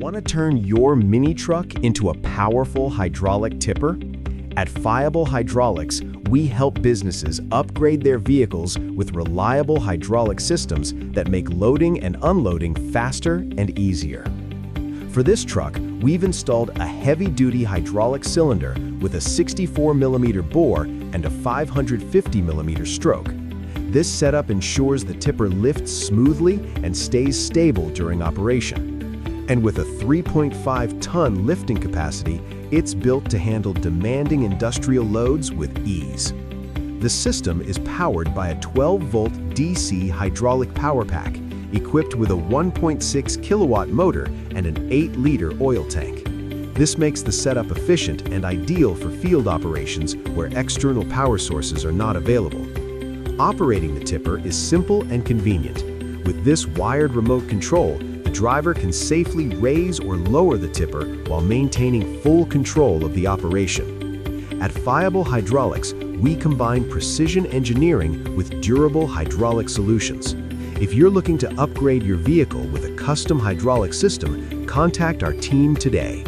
Want to turn your mini truck into a powerful hydraulic tipper? At Fiable Hydraulics, we help businesses upgrade their vehicles with reliable hydraulic systems that make loading and unloading faster and easier. For this truck, we've installed a heavy-duty hydraulic cylinder with a 64mm bore and a 550mm stroke. This setup ensures the tipper lifts smoothly and stays stable during operation. And with a 3.5-ton lifting capacity, it's built to handle demanding industrial loads with ease. The system is powered by a 12-volt DC hydraulic power pack, equipped with a 1.6 kilowatt motor and an 8-liter oil tank. This makes the setup efficient and ideal for field operations where external power sources are not available. Operating the tipper is simple and convenient. With this wired remote control, the driver can safely raise or lower the tipper while maintaining full control of the operation. At Fiable Hydraulics, we combine precision engineering with durable hydraulic solutions. If you're looking to upgrade your vehicle with a custom hydraulic system, contact our team today.